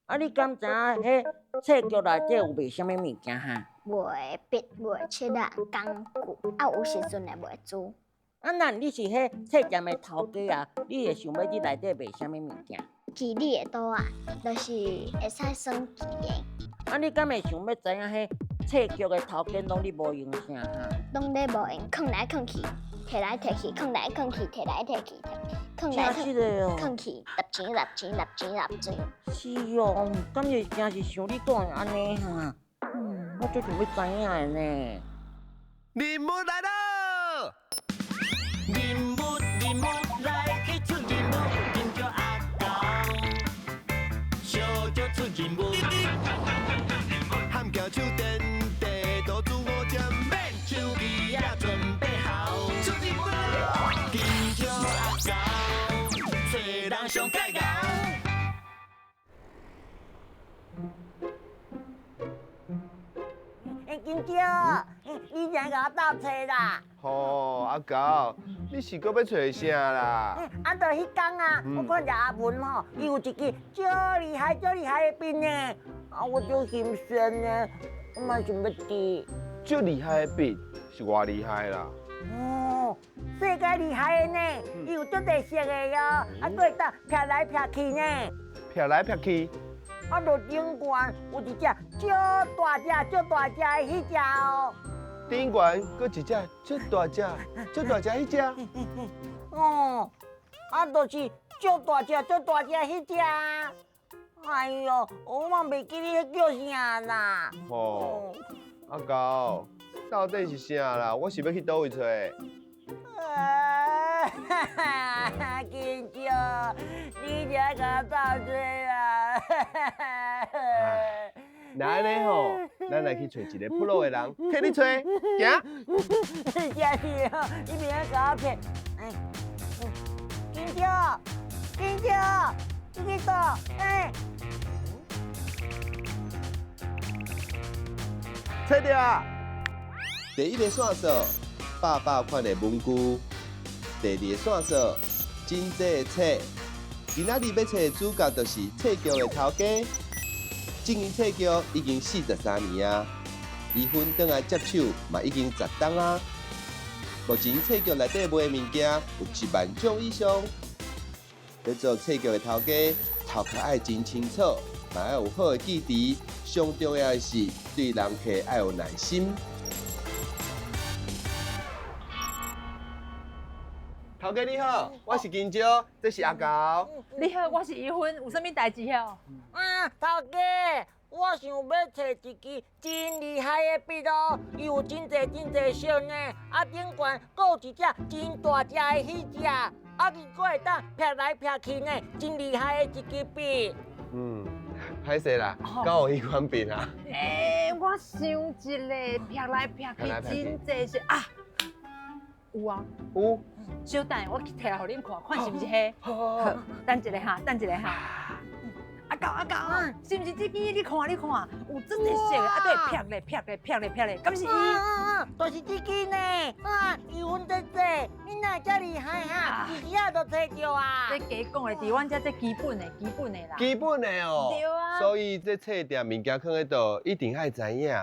啊，你敢知影迄册局内底有卖啥物物件哈？卖笔、卖漆啊、工具，有时阵会卖珠。啊，那你是迄册店的头家啊，你会想要伫内底卖啥物物件？记忆的刀啊，就是会使算记的。啊，你敢会想要知影迄册局的头家拢咧无用啥哈？拢咧无用，囥来囥去，摕来摕去，囥来囥去，摕来摕去，囥来真是哦，囥去，立钱。是哦，敢是真是像你讲的安尼哈？我最想要知影的呢。任务来了！任务来去出任务，任叫阿公，小叫出任务。喊叫手电地，多煮我酱面，手机也准备好。出任务，任叫阿公，做人上解咬。金椒，你才甲我倒找啦？吼，阿高，你是搁要找啥啦？啊，就迄天啊，我看着阿文吼，伊有一支足厉害的笔呢，啊，我就心酸呢，我嘛想要滴。最厉害的笔是偌厉害啦？哦，世界厉害的呢，伊有足侪色的哟，啊，佫会当撇来撇去呢。撇来撇去，啊，就顶悬有一只足大只的迄只哦。顶悬搁一只足大只迄只。哦，啊，就是足大只迄只。哎哟，我嘛袂记你迄叫啥啦。吼，阿高，到底是啥啦？我是要去倒位找？金椒，你才甲我倒追啦！那安尼吼，咱来去找一个铺路的人，替你找，行？真是哦，你明仔甲我骗。金椒，你去倒？找到啊！第一个线索，百款的文具；第二个线索，真济的册。今仔日要找的主角就是册局的头家。经营册局已经43年啊，伊分倒来接手嘛已经10档啊。目前册局内底卖的物件有1万种以上。要做册局的头家，头壳爱真清楚，嘛要有好的记忆。上重要的是对人客要有耐心。头家你好，我是金椒，这是阿高。你好，我是怡芬，有啥物代志哦？啊，头家，我想要找一支真厉害的笔哦，伊有真侪色呢，啊顶悬阁有一只真大只的迄只，啊伊阁会当撇来撇去呢，真厉害的一支笔。歹势啦，敢有迄款笔啊？我想一个撇来撇去真济色啊，有啊，有。小等下我摕来互恁看，看是毋是迄？好，等一下哈。阿高，是毋是这支？你看，有真济色的，啊，对，撇咧，敢是伊？就是这支呢，伊分这，你哪遮厉害哈？一下就找着啊！这假讲的，伫阮遮这基本的啦。基本的哦。对啊。所以这册店物件放喺度，一定爱知影。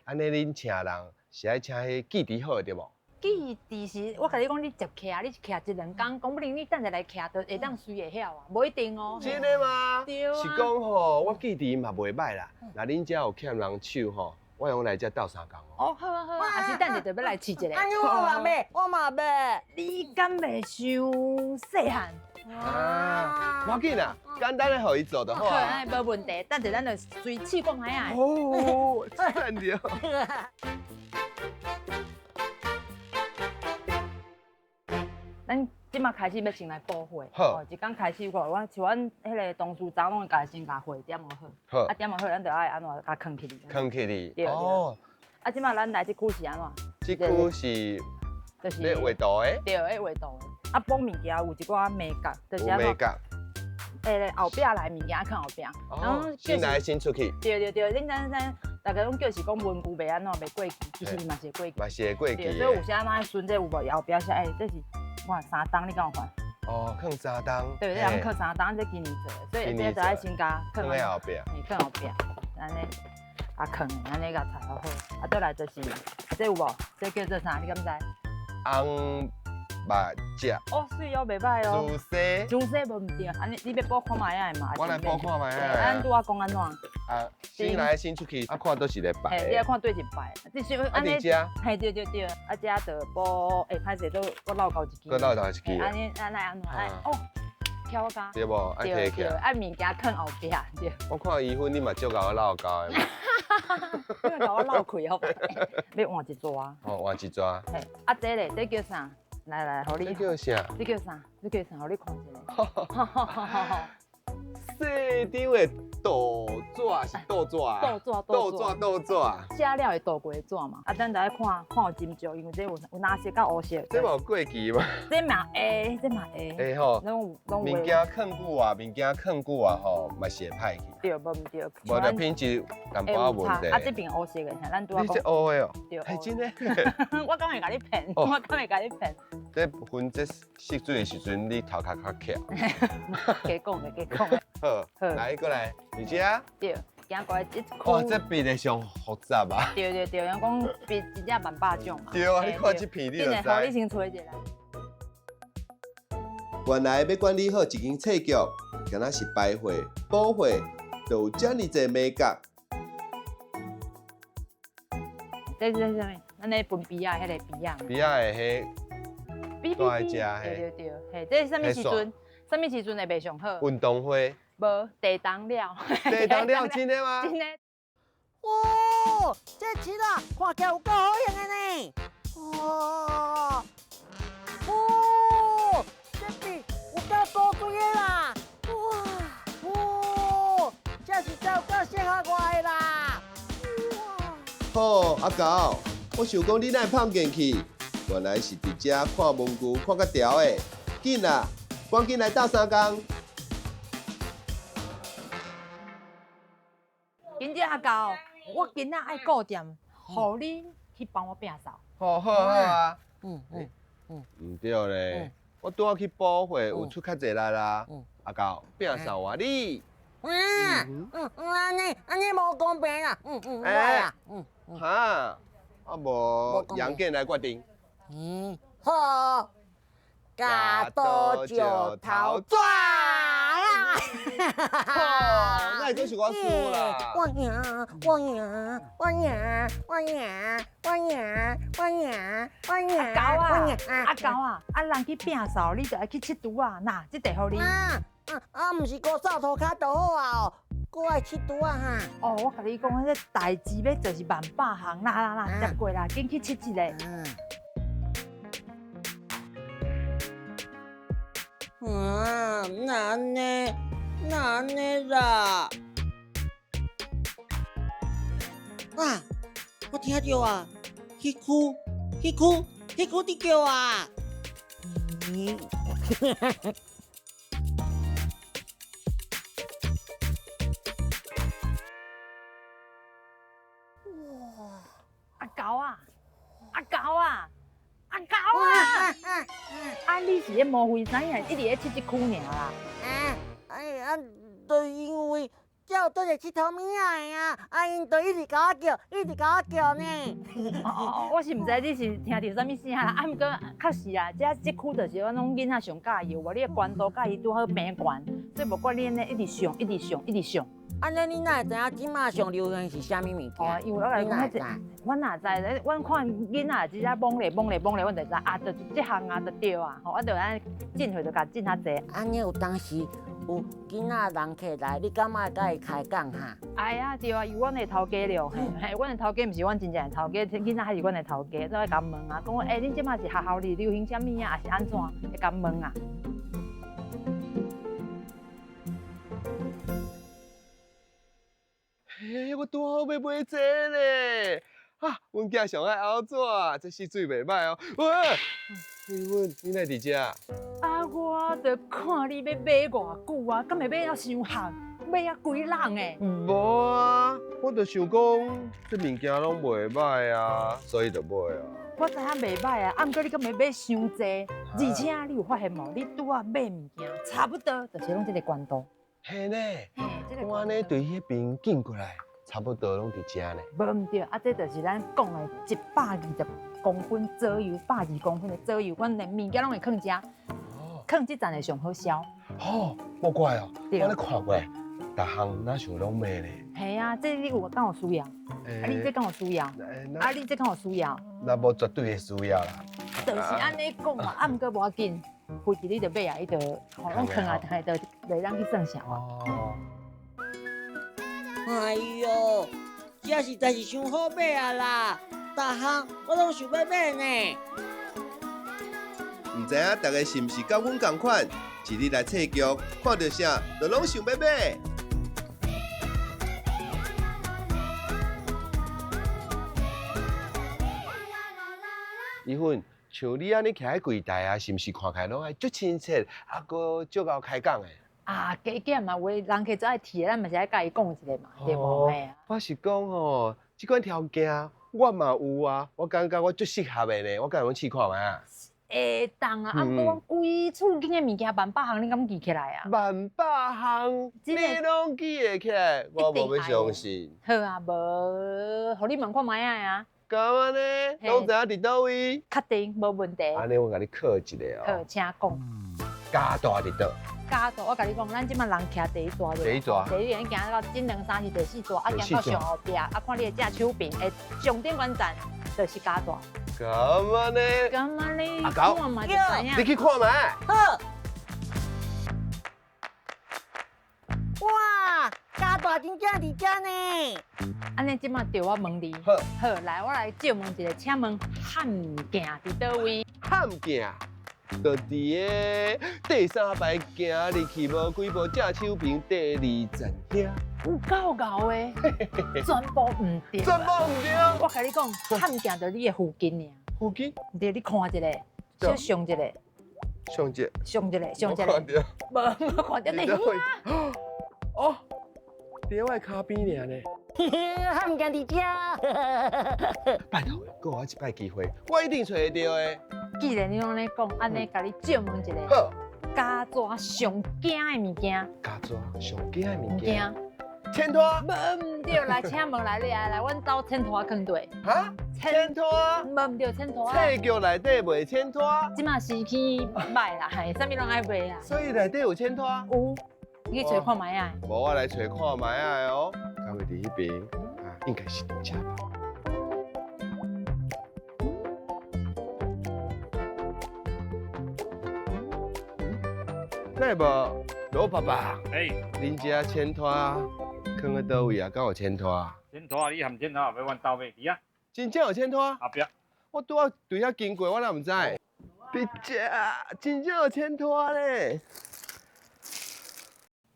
安尼恁请人是爱请迄记忆好的对无？记忆是，我甲你讲，你接徛，你徛1、2工，讲不定你等下来徛，就会当随会晓啊，无一定哦。真的吗？对啊。是讲吼，我记忆嘛袂歹啦。那恁遮有欠人手吼，我用来遮斗3工哦。哦，好啊，还是等下就要来试一个。我嘛要。你敢袂伤细汉？无要紧啦，简单的互伊做就好啊。无问题，等下咱就随试讲下啊。哦，真对。咱即马开始要先来补货。好。一天开始，我像阮迄个同事早拢会家先甲货点好。好。啊，点好，咱就爱安怎甲藏起哩。藏起哩。对。哦。啊，即马咱来这区是安怎？这区是。就是要画图的。对，要画图的。啊，补物件有一寡美感，就是安怎？美感。后壁来物件放后壁。哦。先来先出去。对，恁咱大家拢叫是讲文具袂安怎袂过期，其实嘛是会过期。嘛是会过期。所以有些安怎顺这有无后壁写，这是我3档，你敢有看？哦，放3档。对，这人靠3档，这今年做的，所以这就爱先加放在后壁。放后壁，安尼放的，安尼甲炒好好。啊，倒来就是这有无？这叫做啥？你敢知？红目汁。哦，水哦，袂歹哦。自西。自西无毋对，安尼你要补看卖啊嘛？我来补看卖啊。安拄我讲安怎？啊，先来先出去，啊，看都是咧摆。嘿，你要看对一摆，你是安尼。嘿，对，啊，遮就补，歹势都我漏交一支。搁漏一支。安尼安怎？哦，挑加。对无？爱摕起。啊，物件放后壁，对。我看伊婚你嘛少甲我漏交的嘛。你甲我漏开好不？要换一抓。哦，换一抓。嘿，啊，这咧，这叫啥？来，互你。这叫啥？这叫啥？这叫啥？互你看一下。细张的豆纸是豆纸啊？豆纸。写了的豆瓜纸嘛，啊，咱就爱看有金石，因为这有蓝色甲乌色。这嘛有过期嘛？这嘛会，这嘛会。会吼。拢物件放久啊，吼，嘛是会歹去。对，无毋对。无着品质淡薄仔问题。啊，这边乌色的，咱拄仔讲。你这乌的哦？对。系真的。我敢会甲你骗？我敢会甲你骗？这分这蓄水的时阵，你头壳较巧。加讲。好，来过来，二姐。对，行过来一区。哇，这比的上复杂吧？对，人讲比真正万百种嘛。对啊，你看这片你就知。好，你先吹一下。原来要管理好一间册局，敢若是摆货、补货，就有遮尔侪美感。这是啥物？咱咧分比啊，迄个比啊。比啊的迄。都爱食对，嘿，这是啥物时阵？啥物时阵会卖上好？运动会。无地当了。地当了真的吗？真的。哇，这吃啦，看起来有够好用的呢。哇，这边有够多水的啦。哇，这是真有够适合我的啦。好，阿高，我想讲你哪胖进去？原来是伫遮看文具看甲条的，紧啦，赶紧来斗3工。今日阿高，我今仔爱顾店，互你去帮我摒扫。好啊。嗯，对咧，我拄仔去补货，有出较济力啦。阿高，摒扫我你。安尼无公平啦。我啦。哈，啊无杨健来决定。好，加多石头抓。那就是我输啦。我赢。阿高啊，人去摒扫，你就爱去佚佗啊，呐，这地互你。毋是个扫涂骹就好啊哦，搁爱佚佗啊哈。哦，我甲你讲，这代志要就是万百项，啦，接过啦，紧去佚一个。那安尼啦。啊，我听到啊，迄区伫叫啊。阿高啊！啊，你是咧模糊啥呀？一直咧佚这区尔啦。就因为这有对着佚佗物啊，因就一直甲我叫呢。我是毋知你是听到啥物声啦，毋过确实啦，这区就是阮拢囡仔上喜欢，你的关度甲伊拄好平悬，所以无怪你安尼一直上。安尼你哪会知影即马上流行是啥物物件？哦，因为我甲你讲，阮哪知咧？阮看囡仔只只懵咧，阮就知啊，就这项啊，就对啊。吼，我就安进去就甲进较济。安尼有当时有囡仔人客来，你感觉甲伊开讲哈？哎呀，对啊，伊阮的头家了，嘿，阮的头家毋是阮真正的头家，囡仔还是阮的头家，都会甲问啊，讲恁即马是学校里流行啥物啊，还是安怎？会甲问啊。嘿，我拄好要买这咧，啊，阮囝上爱凹纸，这是水袂歹哦。喂，你哪伫遮？啊，我着看你要买偌久啊，敢会买了伤行，买啊几人诶？无啊，我着想讲这物件拢袂歹啊，所以就买啊。我知影袂歹啊，毋过你敢袂买伤济，而且你有发现无？你拄啊买物件，差不多就是拢这个关度。嘿呢，这个我安尼对迄边进过来，差不多拢伫遮呢。无毋对，啊，这就是咱讲的120公分左右，120公分的左右，阮连物件拢会放遮，放这站会上好销。哦，莫怪哦，我对咧看过，逐项哪想拢买咧。系啊，这你有敢有需要？啊，你这敢有需要？啊，你这敢有需要？那无绝对的需要啦。就是安尼讲嘛，啊，毋过无要紧，飞机你就买啊，伊就吼拢放啊，就袂当去算小啊。哦，哎哟，这实在是伤好买啊啦！逐项我拢想要买呢。唔知影大家是毋是甲阮同款，一日来册局，看到啥就拢想要买。伊芬，像你安尼徛喺柜台啊，是毋是看起来拢爱足亲切，啊，搁足够开讲的？啊，加减嘛，话人客做爱提的，咱嘛是爱甲伊讲一个嘛，对无？嘿啊。我是讲吼，即款条件我嘛有啊，我感觉我足适合的呢，我甲阮试看觅啊。会当啊，啊，不过规厝间的物件万百项，你敢记起来啊？万百项，你拢记会起来，我无要相信。好啊，无，互你问看卖啊。咁安尼，拢知影伫倒位？确定无问题。安尼我甲你考一个好，哦。请讲。加大伫倒？加大，我甲你讲，咱即摆人徛第一大对。第一大。第一行到金两三是第四大，啊行到上后壁，啊看你的只手柄，会上顶观站就是加大。咁安尼？咁啊你阿狗看嘛就知影。你去看觅。好。哇，加大真正伫遮呢。安尼即摆对我问你。好。好，来我来借问一个，请问汉物件伫倒位？汉件，就伫个第三排行入去无几步，正手边第二层遐。有够够的，全部唔对。全部唔对。我甲你讲，汉物件在你的附近尔。附近？对，你看一个，小上一个，上一，上一个，上一个。我看到。无看到你啊！哦，伫我脚边尔呢。汉物件伫遮。拜托，给我一摆机会，我一定找得到的。既然你安尼讲，安尼甲你借问一个，好。家纸上惊的物件。家纸上惊的物件。签拖？无唔对，来，请问来，你来，阮兜签拖坑对。哈？签拖？无唔对，签拖。册局内底卖签拖？即马时期歹啦，系，啥物拢爱卖啊。所以内底有签拖？有，你去找看卖啊。无，我来找看卖啊哦。敢会伫迄边？啊，应该是伫遮吧。那无，罗爸爸，恁遮签拖放喺倒位啊？敢有签拖？签拖啊！你含签拖要阮兜买去啊？真正有签拖？后壁。我拄啊对遐经过，我哪唔知。伫遮真正有签拖咧。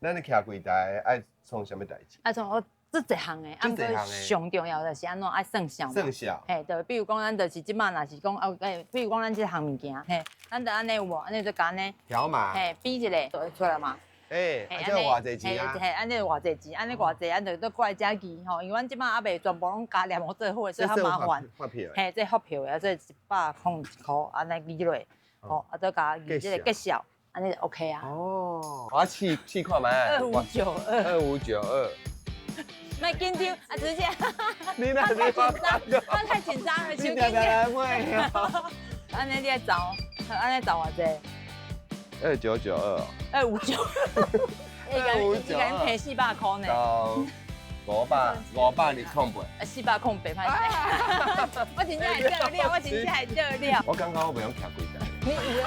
咱咧徛柜台爱创啥物代志？啊，从我这一项的，啊，过上重要就是安怎爱算数。算数。嘿，就比如讲，咱就是即摆若是讲哦，比如讲咱这项物件，嘿，咱就安尼有无？安尼就干呢？条码。嘿，比一个就会出来嘛。诶，啊，这偌济钱啊？嘿，安尼偌济钱，安尼偌济，咱就过来遮记吼，因为阮即摆还袂全部拢加连好做好，所以较麻烦。发票。嘿，这发票啊，这100.1块，安尼记落，吼，啊，再加记这个结销，安尼就 OK 啊。哦，我试看觅。2592。卖紧张，啊，直接。你哪里发票？我太紧张了，手紧张。安尼你来找，安尼找偌济？2992。2592。你敢赔400块呢？到520空白。400空白歹势。我真正会热了，我真正会热了。我感觉我袂用徛柜台。你以为？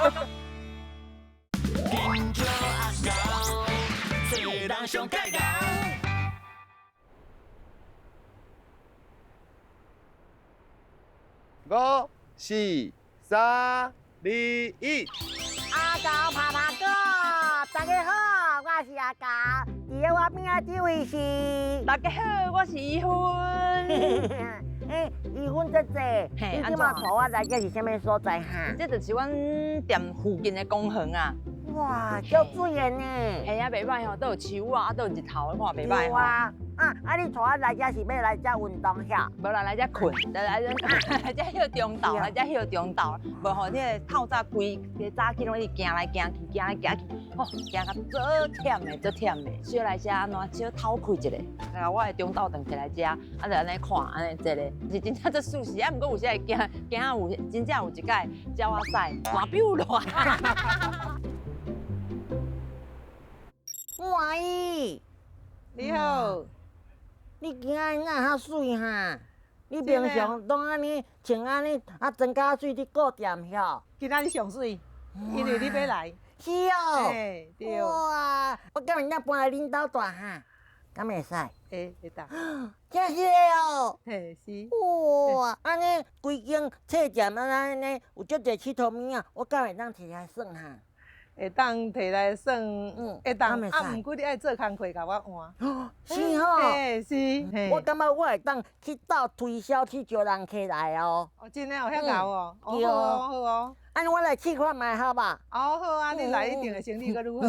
金石阿狗，世人上解讲。5、4、3、2、1。阿狗拍拍哥，大家好，我是阿狗，伫咧我边仔这位是。大家好，我是伊芬。伊芬姐姐，你即马带我来这是啥物所在哈？这就是阮店附近的公园啊。哇，足水的呢。嘿啊，袂歹吼，都有树啊，都有日头，你看袂歹吼。啊，你带我来遮是要来遮运动遐？无啦，来遮困，来遮休中昼，来遮休中昼。无吼，你个透早规个早起拢一直行来行去，行来行去，吼，行到足忝的，足忝的。需要来遮安怎小透气一下，来我的中昼顿摕来遮，啊就安尼看，安尼坐咧，是真正足舒适。啊，毋过有时会惊啊有真正有一摆鸟仔屎，大比如热。阿姨，你好，你今仔日哪较水哈？你平常拢安尼穿安尼增加水，你顾店遐？今仔日上水，因为你要来。是哦。嘿，对。哇，我今日才搬来恁兜住哈，敢会使？会当。真是的哦。嘿，是。哇，安尼规间册店安尼有足侪佚佗物啊，我敢会当摕来耍哈？会当摕来算，会当。敢会使啊，毋过你爱做工课，甲我换。是吼。嘿，是。我感觉我会当去斗推销去招人客来哦。哦，真诶，有遐牛哦。对哦。好哦。安尼我来试看卖好吧？哦，好啊，你来一定会生意阁愈好。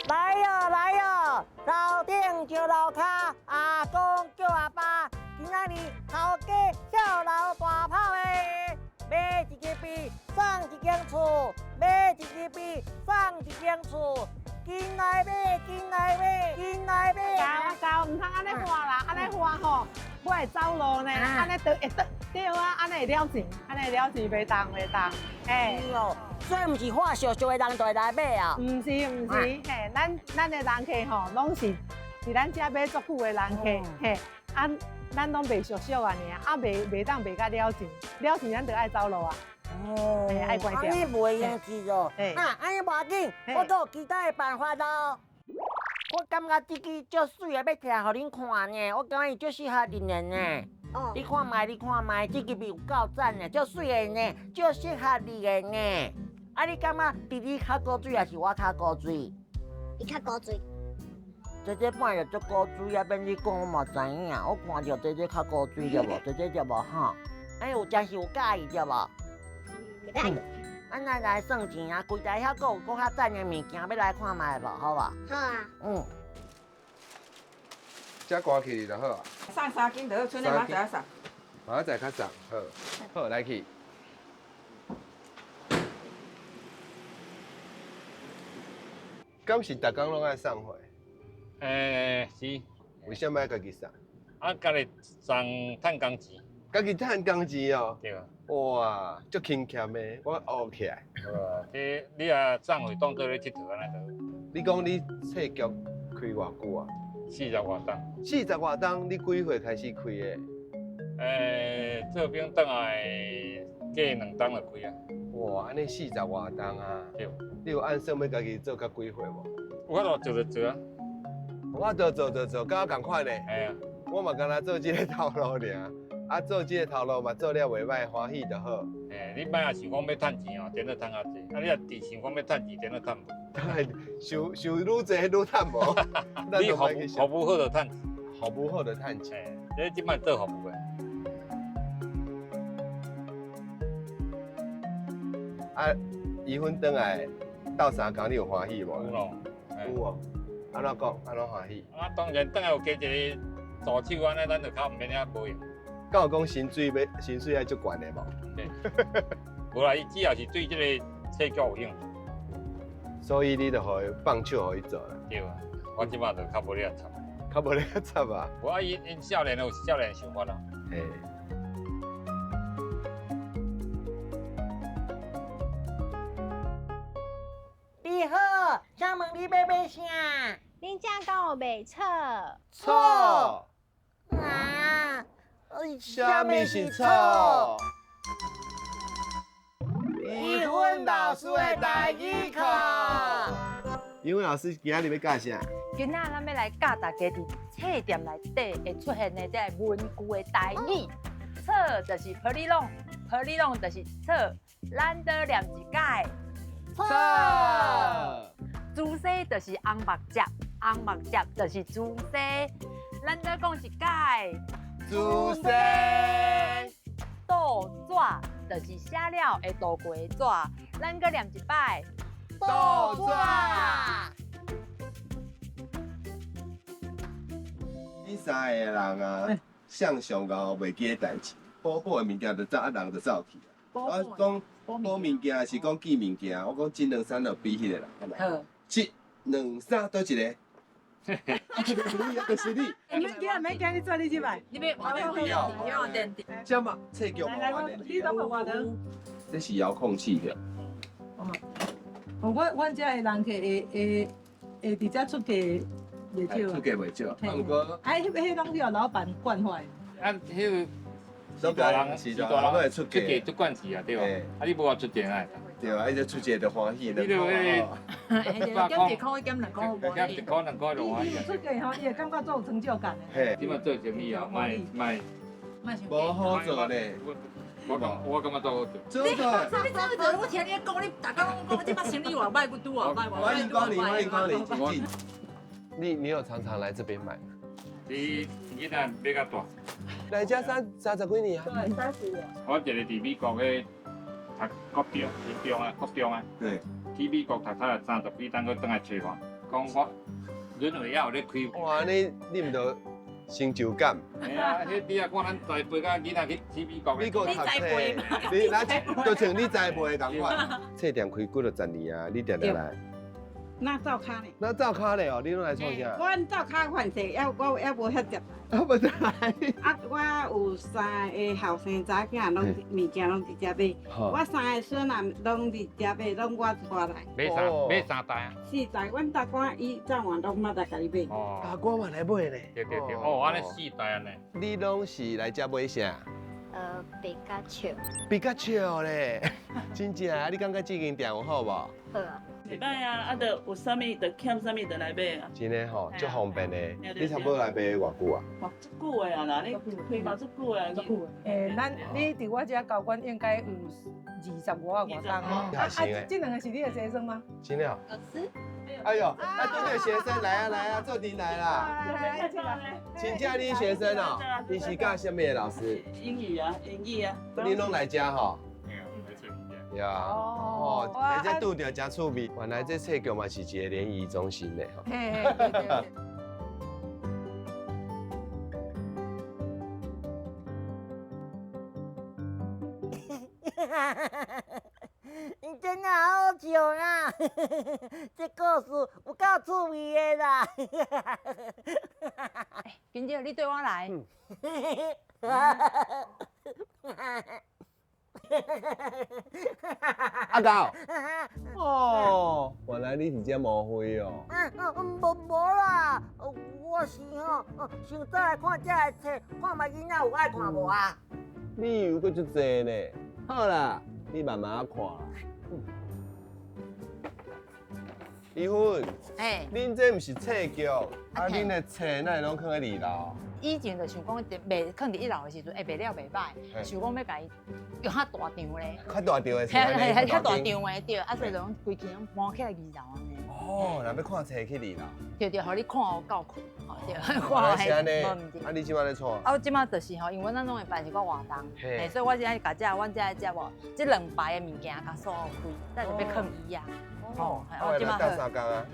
来哟来哟，楼顶招楼骹，阿公叫阿爸，今仔日头家跳楼大炮的，买一支笔送一间厝，买一支笔送一间厝，紧来买，紧来买，紧来买。搞，毋通安尼换啦，安尼换吼，我会走路呢，安尼会得。对啊，安尼会了钱，安尼会了钱，袂当。嘿。是哦，所以毋是画俗俗的人就会来买啊。毋是，嘿，咱的人客吼，拢是咱遮买足久的人客，嘿，咱拢卖俗俗啊尔，袂当卖甲了钱，了钱咱就爱走路啊。哦，爱关掉。安尼袂用去哦。安尼无要紧，我都有其他的办法咯。我感觉这支足水的，要摕互恁看呢。我感觉伊足适合恁的呢。你看卖，这支笔有够赞呢，足水的呢，足适合你的呢。啊，你感觉弟弟较高水，还是我较高水？伊较高水。这摆就足高水啊，免你讲我嘛知影。我看着这较高水对无？这对无哈？哎，有真是有介意对无？袂歹。咱来算钱啊！柜台遐有搁较赞的物件，要来看卖无？好无？好啊。遮关起就好啊。送3斤就好，剩的明仔送。明仔较送，好来去。敢是逐工拢爱送货？是。为什么要家己送？啊，家己送趁工钱。家己趁工钱哦。对啊。哇，足勤俭的，我学起来。你啊送回当做咧佚佗安尼就。你讲你册局开偌久啊40外档。40外档，你几岁开始开的？这边倒来过2档就开啊。哇，安尼40外档啊！对。你有按算要家己做到几岁无？有法度做就做啊。我做，甲我同款呢。系啊。我嘛干那做这个头路尔，啊做这个头路嘛做了袂歹，欢喜就好。你摆也想讲要趁钱哦，点了趁较济；啊，你若想讲要趁钱，点了趁无。当然，想愈济愈趁无。你服务好就趁钱，服务好就趁钱。你即摆做服务的。啊，离婚倒来斗3工，你有欢喜无？有咯。有哦。安怎讲？安怎欢喜？啊，当然倒来有加一个助手，安尼咱就较毋免遐无用。敢有讲薪水爱足悬的无？对。无啦，伊只要是对这个册局有用。所以你就互伊放手，互伊做啦。对啊，我即摆就较无咧插。较无咧插啊。无啊，因少年有少年想法啦。嘿。你好，请问你要买啥？恁遮敢有卖错？错。啊？啥物是错？语文老师的台语课。语文老师今仔日要教啥？今仔咱要来教大家伫册店内底会出现的这个文句的台语。册就是 prilong 就是册，咱倒念一解。错。猪西就是红目接，红目接就是猪西，咱倒讲一解。猪西。倒纸就是写了的倒过纸，咱搁念一摆。倒转。你三个人啊，想上高袂记的代志，补的物件就走，人就走去。我讲补物件是讲记物件，我讲1、2、3就比迄个啦。好。 1、2、3倒一个。就是你。免惊，免惊，你做你去买。你别用电。这嘛，册局来，你都帮我的。这是遥控器的。阮遮的人客会伫遮出价袂少。出价袂少，啊，不过迄拢是由老板惯坏。啊，迄个都大人是大人都会出价，出惯势啊，对吧？啊，你无话出钱啊？对啊，伊就出价就欢喜，你就迄减1块减2块，减1块2块就欢喜啊。出价吼，伊会感觉做有成就感的。嘿，即马做生意啊，卖，无好做呢。我感觉做好做。做做。你怎么做？我听你讲，你大家讲即马生意偌歹，拄偌歹，欢迎光临，欢迎光临，请进。你有常常来这边买吗？你囡仔买较大，来家30几年啊？对，30年。我一个伫美國嘅讀國中啊，对。去美國讀了30幾，等佢轉來找我，講我潤惠也有咧開。哇，你唔就成就感？係啊，迄啲啊，看咱栽培甲囡仔去美國。美國讀冊，你那就像你栽培咁款。册店開幾多10年啊？你定定來？那灶卡呢？那灶卡咧哦，你拢来创啥？阮灶卡反正我还无遐接来。啊，不得来。啊，我有3个后生查囝，拢物件拢伫遮买。我3个孙啊，拢伫遮买，拢我带来。買3袋啊？4袋，阮大官伊早晚拢捌来家己买。哦，大官嘛来买咧。對。哦，安尼4袋安尼。你拢是来遮买啥？皮卡丘。比较少咧，真正啊！你感觉这间店有好无？好啊。袂歹啊，啊，着有啥物，着欠啥物，着来买啊。真诶吼，足方便诶。你差不多来买偌久啊？哇，足久诶啊啦，你开嘛足久诶啊。你伫我遮教官应该有25啊外档哦。这2个是你的学生吗？真的。老师。哎呦，啊，对对，学生来啊来啊，做题来啦。请教你学生哦，你是教什么的老师？英语啊，英语啊。你拢来遮吼？呀，哦，人家拄着真趣味，原来这册局嘛是一个联谊中心的吼。对。你真的好笑啦！这故事有够趣味的啦！金姐，你对我来。阿高，哦，原来你是这误会哦。无啦，我是吼想再来看这个册，看卖囡仔有爱看无啊？你有搁足济呢？好啦，你慢慢看啦。离婚，恁这毋是册局，啊，恁的册哪会拢放喺2楼？以前就想讲，卖放伫1楼的时阵，卖了袂歹，想讲要甲伊用较大场咧。较大场的，系较大场的对，啊所以就讲规间搬起来2楼安尼。哦，若要看册去2楼。对，互你看有够困，对，看是安尼。啊，你即摆咧创？啊，我即摆就是吼，因为咱拢会办一个活动，所以我现在甲阮遮无，这2排的物件甲所有开，咱就要放椅啊。哦，我即摆到3工啊。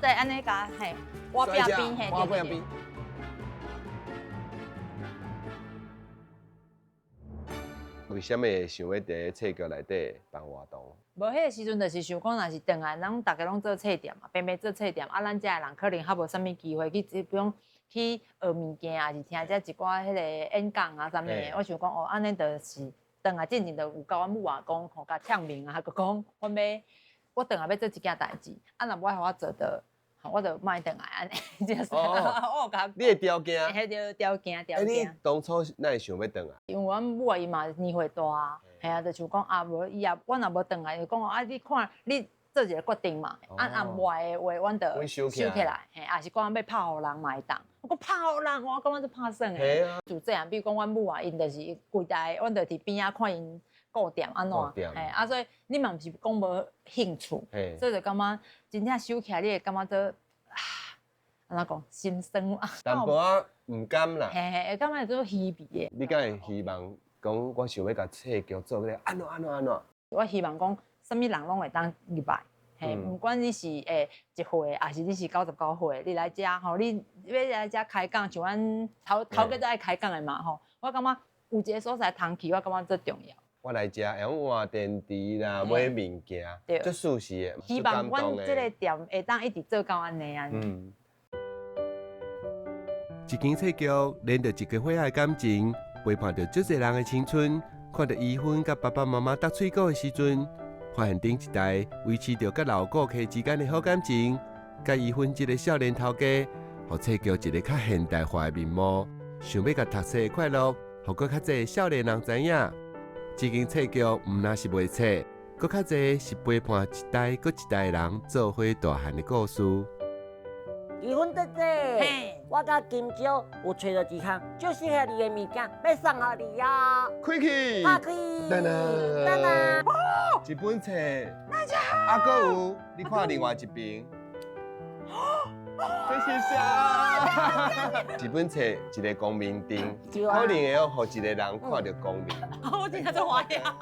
这安尼甲嘿，我边边嘿，我边边。为什么会想要伫册局内底办活动？无迄个时阵，就是想讲，若是转来，咱大家拢做册店嘛，边边做册店，啊，咱遮的人可能较无啥物机会去，比如去学物件，啊，是听遮一寡迄个演讲啊啥物的。我想讲，哦，安尼就是转来进前就有甲阮母啊讲，互甲呛明啊，佮讲我转来要做一件代志，啊，若无爱互我做的，我就莫转来安尼，就是。我甲你的条件？迄个条件。你当初哪会想要转来？因为阮母啊伊嘛年岁大啊。系啊，就想讲啊，无伊也，阮也无转来，就讲啊，你看你做一个决定嘛，按外的话，阮就收起来，嘿，也是讲要拍互人嘛会当。我讲拍互人，我感觉是拍算的。就这样，比如讲阮母啊，因就是规台，阮就伫边仔看因顾店安怎，嘿，啊，所以你嘛毋是讲无兴趣，所以就感觉真正收起来，你会感觉做啊，安怎讲心酸啊。淡薄仔唔甘啦。嘿，感觉做稀微的。你敢会希望？讲我想要甲册局做咧安怎？我希望讲什么人拢会当入来。嘿，不管你是一岁，还是你是99岁，你来遮吼，你要来遮开讲，像阮头家都爱开讲的嘛吼。我感觉有一个所在通去，我感觉最重要。我来遮用换电池啦，买物件，足舒适的，希望阮这个店会当一直做到安尼啊。一间册局连着一个伙仔的感情，陪伴着足侪人的青春。看到伊芬甲爸爸妈妈搭喙角的时阵，发现顶一代维持着甲老顾客之间的好感情。甲伊芬这个少年头家，互册局一个较现代化的面貌。想要甲读册的快乐，互搁较侪少年人知影。这间册局毋那是卖册，搁较侪是陪伴一代搁一代的人做伙大汉的故事。伊芬姐姐，我甲今朝有找到一项最适合你的物件，要送给你啊！开去，开去，等等。一本册，啊，搁有，你看另外一边。这是啥？一本册，一个光明灯，可能会互一个人看到光明。我真正做坏呀！